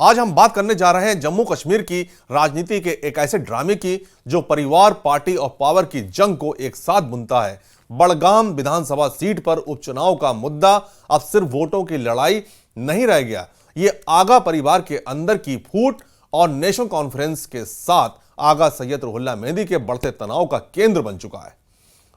आज हम बात करने जा रहे हैं जम्मू कश्मीर की राजनीति के एक ऐसे ड्रामे की जो परिवार, पार्टी और पावर की जंग को एक साथ बुनता है। बड़गाम विधानसभा सीट पर उपचुनाव का मुद्दा अब सिर्फ वोटों की लड़ाई नहीं रह गया, ये आगा परिवार के अंदर की फूट और नेशनल कॉन्फ्रेंस के साथ आगा सैयद रुहुल्ला मेहंदी के बढ़ते तनाव का केंद्र बन चुका है।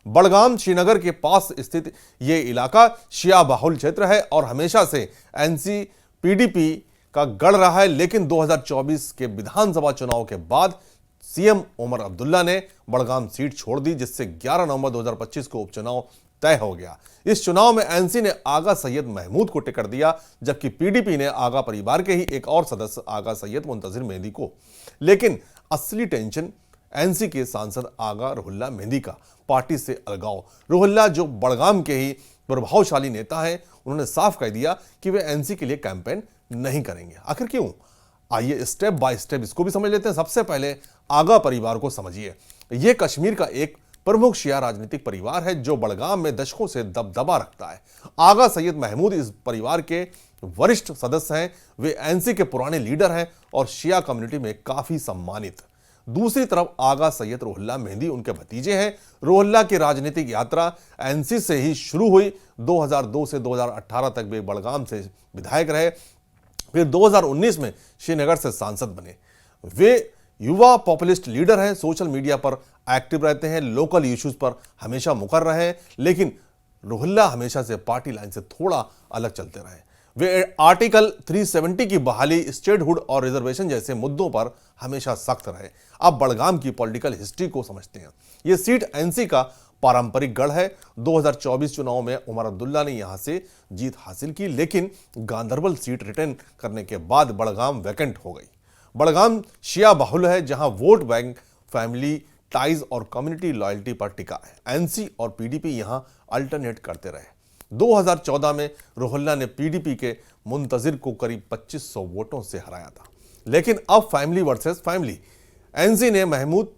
बड़गाम श्रीनगर के पास स्थित यह इलाका शिया बाहुल क्षेत्र है और हमेशा से एनसी पीडीपी का गढ़ रहा है, लेकिन 2024 के विधानसभा चुनाव के बाद सीएम उमर अब्दुल्ला ने बड़गाम सीट छोड़ दी, जिससे 11 नवंबर 2025 को उपचुनाव तय हो गया। इस चुनाव में एनसी ने आगा सैयद महमूद को टिकट दिया, जबकि पीडीपी ने आगा परिवार के ही एक और सदस्य आगा सैयद मुंतजिर मेहंदी को। लेकिन असली टेंशन एनसी के सांसद आगा रुहुल्ला मेहंदी का पार्टी से अलगाव। रुहुल्ला जो बड़गाम के ही प्रभावशाली नेता हैं, उन्होंने साफ कह दिया कि वे एनसी के लिए कैंपेन नहीं करेंगे। आखिर क्यों? आइए स्टेप बाय स्टेप इसको भी समझ लेते हैं। सबसे पहले आगा परिवार को समझिए। यह कश्मीर का एक प्रमुख शिया राजनीतिक परिवार है जो बड़गाम में दशकों से दबदबा रखता है। आगा सैयद महमूद इस परिवार के वरिष्ठ सदस्य हैं। वे एनसी के पुराने लीडर हैं और शिया कम्युनिटी में काफी सम्मानित। दूसरी तरफ आगा सैयद रुहुल्ला मेहंदी उनके भतीजे हैं। रुहुल्ला की राजनीतिक यात्रा एनसी से ही शुरू हुई। 2002 से 2018 तक वे बड़गाम से विधायक रहे, फिर 2019 में श्रीनगर से सांसद बने। वे युवा पॉपुलिस्ट लीडर हैं, सोशल मीडिया पर एक्टिव रहते हैं, लोकल इश्यूज पर हमेशा मुकर रहे हैं, लेकिन रुहुल्ला हमेशा से पार्टी लाइन से थोड़ा अलग चलते रहे। वे आर्टिकल 370 की बहाली, स्टेटहुड और रिजर्वेशन जैसे मुद्दों पर हमेशा सख्त रहे। अब बड़गाम की पॉलिटिकल हिस्ट्री को समझते हैं। यह सीट एनसी का पारंपरिक गढ़ है। 2024 चुनाव में उमर अब्दुल्ला ने यहां से जीत हासिल की, लेकिन गांधरबल सीट रिटर्न करने के बाद बड़गाम वैकेंट हो गई। बड़गाम शिया बाहुल है, जहां वोट बैंक, फैमिली टाइज और कम्युनिटी लॉयल्टी पर टिका है। एनसी और पीडीपी यहां अल्टरनेट करते रहे। 2014 में रुहुल्ला ने पीडीपी के मुंतजिर को करीब 2500 वोटों से हराया था, लेकिन अब फैमिली वर्सेस फैमिली एनसी ने महमूद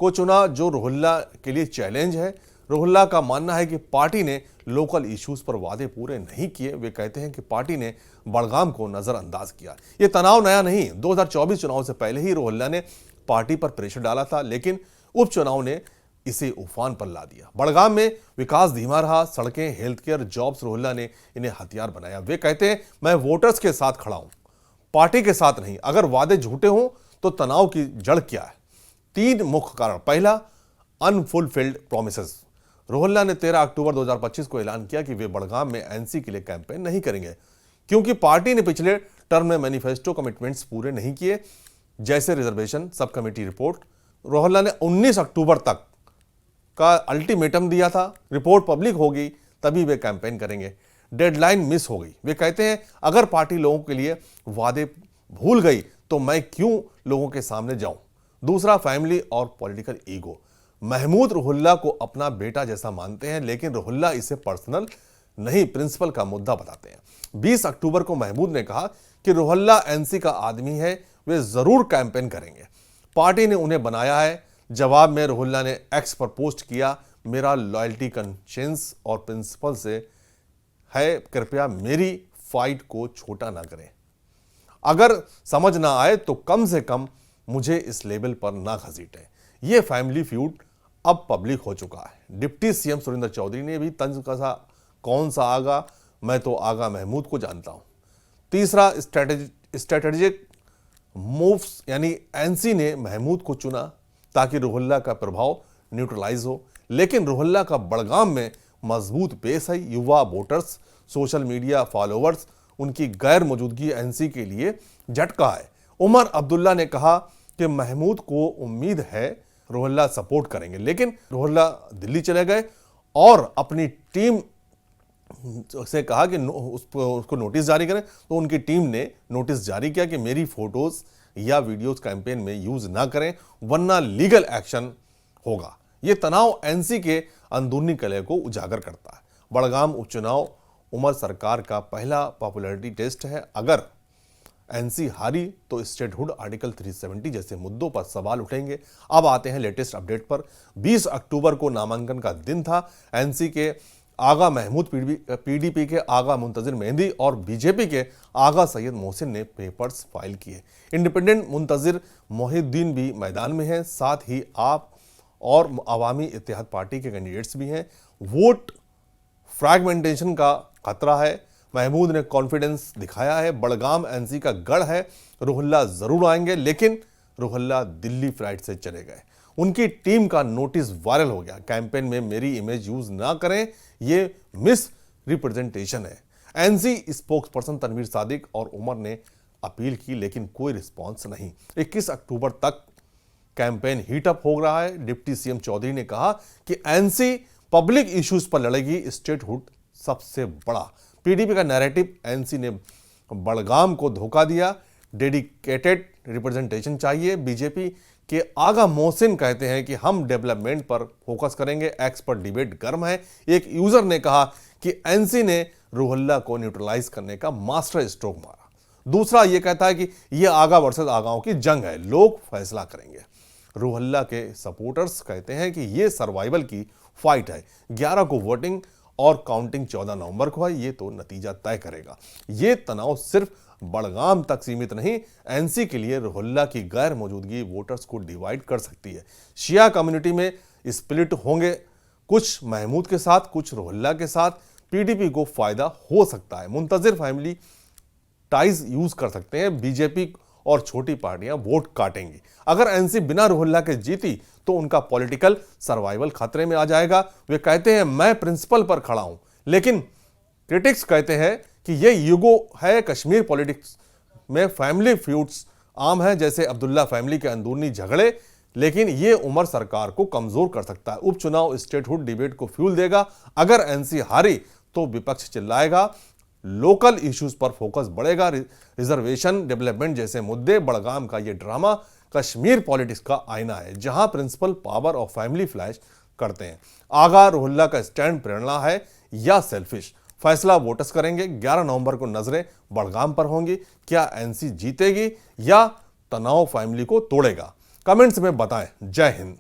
को चुना, जो रुहुल्ला के लिए चैलेंज है। रुहुल्ला का मानना है कि पार्टी ने लोकल इश्यूज पर वादे पूरे नहीं किए। वे कहते हैं कि पार्टी ने बड़गाम को नजरअंदाज किया। यह तनाव नया नहीं। 2024 चुनाव से पहले ही रुहुल्ला ने पार्टी पर प्रेशर डाला था, लेकिन उपचुनाव ने इसे उफान पर ला दिया। बड़गाम में विकास धीमा रहा। सड़कें, हेल्थ केयर, जॉब्स रुहुल्ला ने इन्हें हथियार बनाया। वे कहते हैं, मैं वोटर्स के साथ खड़ा हूं, पार्टी के साथ नहीं। अगर वादे झूठे हों तो तनाव की जड़ क्या है? 3 मुख्य कारण। पहला, अनफुलफिल्ड प्रोमिसेस। रुहुल्ला ने 13 अक्टूबर 2025 को ऐलान किया कि वे बड़गाम में एनसी के लिए कैंपेन नहीं करेंगे, क्योंकि पार्टी ने पिछले टर्म में मैनिफेस्टो कमिटमेंट्स पूरे नहीं किए, जैसे reservation sub committee report. Ruhollah ने 19 अक्टूबर तक का अल्टीमेटम दिया था। रिपोर्ट पब्लिक होगी तभी वे कैंपेन करेंगे। डेडलाइन मिस हो गई। वे कहते हैं, अगर पार्टी लोगों के लिए वादे भूल गई तो मैं क्यों लोगों के सामने जाऊं। दूसरा, फैमिली और पॉलिटिकल ईगो। महमूद रुहुल्ला को अपना बेटा जैसा मानते हैं, लेकिन रुहुल्ला इसे पर्सनल नहीं, प्रिंसिपल का मुद्दा बताते हैं। 20 अक्टूबर को महमूद ने कहा कि रुहुल्ला एनसी का आदमी है, वे जरूर कैंपेन करेंगे, पार्टी ने उन्हें बनाया है। जवाब में रुहुल्ला ने एक्स पर पोस्ट किया, मेरा लॉयल्टी कंशियंस और प्रिंसिपल से है, कृपया मेरी फाइट को छोटा ना करें। अगर समझ ना आए तो कम से कम मुझे इस लेवल पर ना घसीटें। यह फैमिली फ्यूड अब पब्लिक हो चुका है। डिप्टी सीएम सुरेंद्र चौधरी ने भी तंज कसा, कौन सा आगा, मैं तो आगा महमूद को जानता हूं। तीसरा, स्ट्रेटेजिक मूव्स, यानी एनसी ने महमूद को चुना ताकि रुहुल्ला का प्रभाव न्यूट्रलाइज हो, लेकिन रुहुल्ला का बड़गाम में मजबूत बेस है। युवा वोटर्स, सोशल मीडिया फॉलोअर्स, उनकी गैर मौजूदगी एनसी के लिए झटका है। उमर अब्दुल्ला ने कहा कि महमूद को उम्मीद है रुहुल्ला सपोर्ट करेंगे, लेकिन रुहुल्ला दिल्ली चले गए और अपनी टीम से कहा कि उसको नोटिस जारी करें। तो उनकी टीम ने नोटिस जारी किया कि मेरी फोटोज या वीडियोस कैंपेन में यूज ना करें, वरना लीगल एक्शन होगा। यह तनाव एनसी के अंदरूनी कलह को उजागर करता है। बड़गाम उपचुनाव उमर सरकार का पहला पॉपुलैरिटी टेस्ट है। अगर एनसी हारी तो स्टेटहुड, आर्टिकल 370 जैसे मुद्दों पर सवाल उठेंगे। अब आते हैं लेटेस्ट अपडेट पर। 20 अक्टूबर को नामांकन का दिन था। एनसी के आगा महमूद पीडीपी के आगा मुंतजिर मेहंदी और बीजेपी के आगा सैयद मोहसिन ने पेपर्स फाइल किए। इंडिपेंडेंट मुंतजिर मोहिउद्दीन भी मैदान में हैं, साथ ही आप और अवामी इत्तेहाद पार्टी के कैंडिडेट्स भी हैं। वोट फ्रैगमेंटेशन का खतरा है। महमूद ने कॉन्फिडेंस दिखाया है। बड़गाम एनसी का गढ़ है, रुहुल्ला जरूर आएंगे, लेकिन रुहुल्ला दिल्ली फ्लाइट से चले गए। उनकी टीम का नोटिस वायरल हो गया, कैंपेन में मेरी इमेज यूज ना करें, ये मिस रिप्रेजेंटेशन है। एनसी स्पोक्सपर्सन तनवीर सादिक और उमर ने अपील की, लेकिन कोई रिस्पॉन्स नहीं। 21 अक्टूबर तक कैंपेन हीटअप हो रहा है। डिप्टी सीएम चौधरी ने कहा कि एनसी पब्लिक इश्यूज पर लड़ेगी, स्टेटहुड सबसे बड़ा। पीडीपी का नैरेटिव, एनसी ने बड़गाम को धोखा दिया, डेडिकेटेड रिप्रेजेंटेशन चाहिए। बीजेपी के आगा मोहसिन कहते हैं कि हम डेवलपमेंट पर फोकस करेंगे। एक्स पर डिबेट गर्म है। एक यूजर ने कहा कि एनसी ने रुहुल्ला को न्यूट्रलाइज करने का मास्टर स्ट्रोक मारा। दूसरा ये कहता है कि यह आगा वर्सेस आगाओं की जंग है, लोग फैसला करेंगे। रुहुल्ला के सपोर्टर्स कहते हैं कि यह सर्वाइवल की फाइट है। 11 को वोटिंग और काउंटिंग 14 नवंबर को है, ये तो नतीजा तय करेगा। ये तनाव सिर्फ बड़गाम तक सीमित नहीं, एनसी के लिए रुहुल्ला की गैर मौजूदगी वोटर्स को डिवाइड कर सकती है। शिया कम्युनिटी में स्प्लिट होंगे, कुछ महमूद के साथ, कुछ रुहुल्ला के साथ। पीडीपी को फायदा हो सकता है। मुंतजिर फैमिली टाइज यूज कर सकते हैं। बीजेपी और छोटी पार्टियां वोट काटेंगी। अगर एनसी बिना रुहुल्ला के जीती तो उनका पॉलिटिकल सर्वाइवल खतरे में आ जाएगा। वे कहते हैं मैं प्रिंसिपल पर खड़ा हूं, लेकिन क्रिटिक्स कहते हैं कि यह युगो है। कश्मीर पॉलिटिक्स में फैमिली फ्यूड्स आम है, जैसे अब्दुल्ला फैमिली के अंदरूनी झगड़े, लेकिन यह उमर सरकार को कमजोर कर सकता है। उपचुनाव स्टेटहुड डिबेट को फ्यूल देगा। अगर एनसी हारी तो विपक्ष चिल्लाएगा, लोकल इश्यूज पर फोकस बढ़ेगा, रिजर्वेशन, डेवलपमेंट जैसे मुद्दे। बड़गाम का यह ड्रामा कश्मीर पॉलिटिक्स का आईना है, जहां प्रिंसिपल पावर और फैमिली फ्लैश करते हैं। आगा रुहुल्ला का स्टैंड प्रेरणा है या सेल्फिश, फैसला वोटर्स करेंगे। 11 नवंबर को नजरें बड़गाम पर होंगी। क्या एनसी जीतेगी या तनाव फैमिली को तोड़ेगा? कमेंट्स में बताएं। जय हिंद।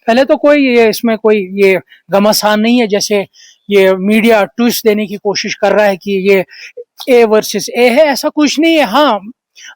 पहले तो कोई इसमें कोई ये घमासान नहीं है, जैसे ये मीडिया ट्विस्ट देने की कोशिश कर रहा है कि ये ए वर्सेस ए है। ऐसा कुछ नहीं है। हाँ,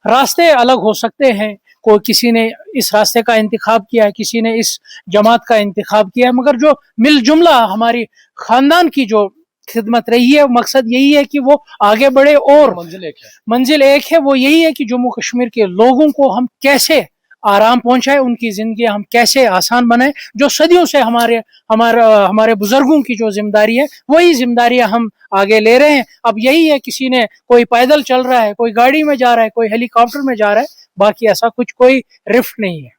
रास्ते अलग हो सकते हैं। कोई किसी ने इस रास्ते का इंतखाब किया है, किसी ने इस जमात का इंतखाब किया है, मगर जो मिल जुमला हमारी खानदान की जो खिदमत रही है, मकसद यही है कि वो आगे बढ़े और मंजिल एक है। वो यही है कि जम्मू कश्मीर के लोगों को हम कैसे आराम पहुंचाए, उनकी जिंदगी हम कैसे आसान बनाए। जो सदियों से हमारे बुजुर्गों की जो जिम्मेदारी है, वही जिम्मेदारियां हम आगे ले रहे हैं। अब यही है, किसी ने कोई पैदल चल रहा है, कोई गाड़ी में जा रहा है, कोई हेलीकॉप्टर में जा रहा है, बाकी ऐसा कुछ कोई रिफ्ट नहीं है।